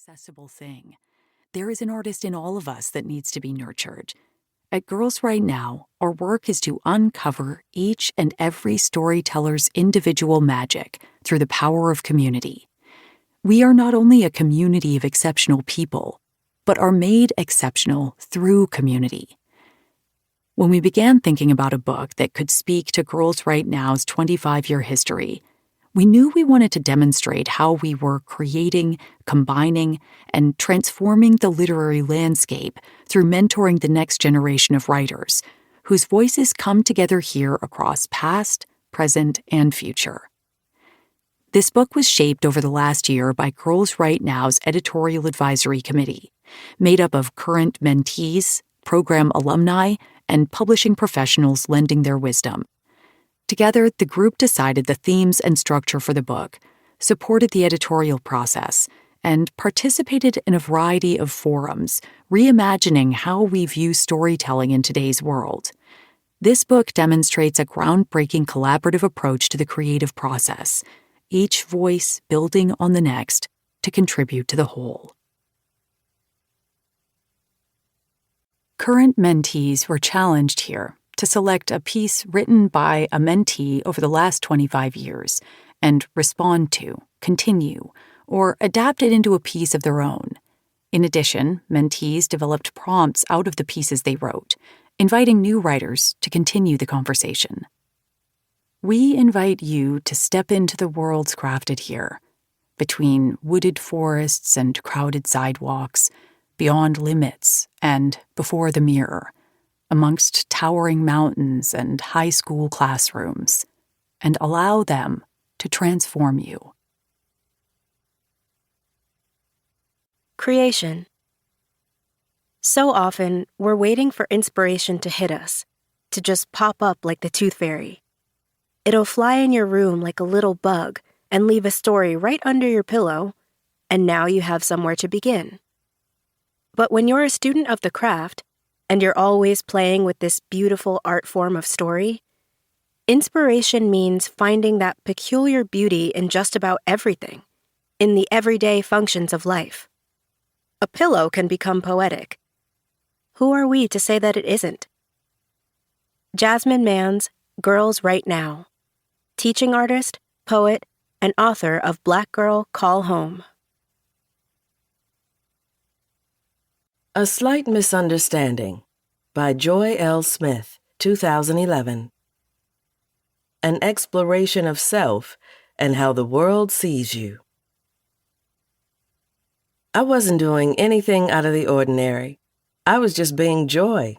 inaccessible thing. There is an artist in all of us that needs to be nurtured. At Girls Write Now, our work is to uncover each and every storyteller's individual magic through the power of community. We are not only a community of exceptional people, but are made exceptional through community. When we began thinking about a book that could speak to Girls Write Now's 25-year history, we knew we wanted to demonstrate how we were creating, combining, and transforming the literary landscape through mentoring the next generation of writers, whose voices come together here across past, present, and future. This book was shaped over the last year by Girls Write Now's editorial advisory committee, made up of current mentees, program alumni, and publishing professionals lending their wisdom. Together, the group decided the themes and structure for the book, supported the editorial process, and participated in a variety of forums, reimagining how we view storytelling in today's world. This book demonstrates a groundbreaking collaborative approach to the creative process, each voice building on the next to contribute to the whole. Current mentees were challenged here to select a piece written by a mentee over the last 25 years and respond to, continue, or adapt it into a piece of their own. In addition, mentees developed prompts out of the pieces they wrote, inviting new writers to continue the conversation. We invite you to step into the worlds crafted here, between wooded forests and crowded sidewalks, beyond limits and before the mirror, amongst towering mountains and high school classrooms, and allow them to transform you. Creation. So often, we're waiting for inspiration to hit us, to just pop up like the tooth fairy. It'll fly in your room like a little bug and leave a story right under your pillow, and now you have somewhere to begin. But when you're a student of the craft, and you're always playing with this beautiful art form of story, inspiration means finding that peculiar beauty in just about everything, in the everyday functions of life. A pillow can become poetic. Who are we to say that it isn't? Jasmine Mann's Girls Write Now, teaching artist, poet, and author of Black Girl Call Home. A Slight Misunderstanding by Joy L. Smith, 2011. An exploration of self and how the world sees you. I wasn't doing anything out of the ordinary. I was just being Joy,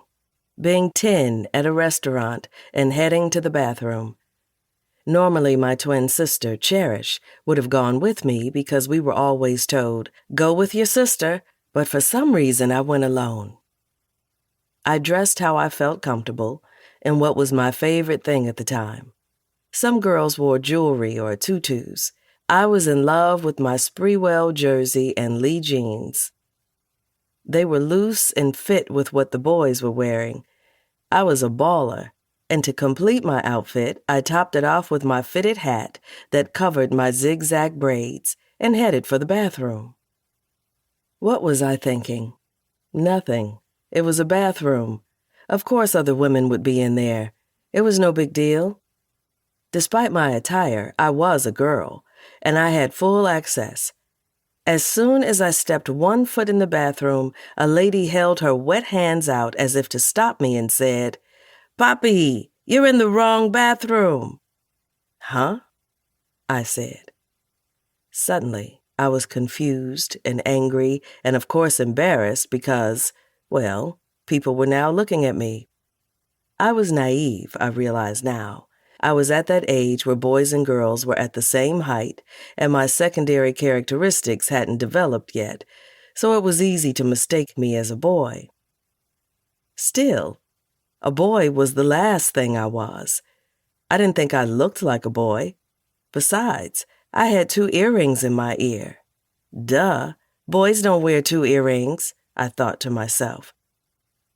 being 10 at a restaurant and heading to the bathroom. Normally, my twin sister, Cherish, would have gone with me because we were always told, "Go with your sister," but for some reason I went alone. I dressed how I felt comfortable and what was my favorite thing at the time. Some girls wore jewelry or tutus. I was in love with my Spreewell jersey and Lee jeans. They were loose and fit with what the boys were wearing. I was a baller, and to complete my outfit, I topped it off with my fitted hat that covered my zigzag braids and headed for the bathroom. What was I thinking? Nothing. It was a bathroom. Of course other women would be in there. It was no big deal. Despite my attire, I was a girl, and I had full access. As soon as I stepped one foot in the bathroom, a lady held her wet hands out as if to stop me and said, "Poppy, you're in the wrong bathroom." "Huh?" I said. Suddenly, I was confused and angry and of course embarrassed because, well, people were now looking at me. I was naive, I realize now. I was at that age where boys and girls were at the same height, and my secondary characteristics hadn't developed yet, so it was easy to mistake me as a boy. Still, a boy was the last thing I was. I didn't think I looked like a boy. Besides, I had 2 earrings in my ear. Duh, boys don't wear 2 earrings, I thought to myself.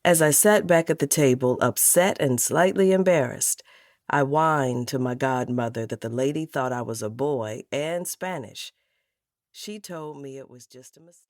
As I sat back at the table, upset and slightly embarrassed, I whined to my godmother that the lady thought I was a boy and Spanish. She told me it was just a mistake.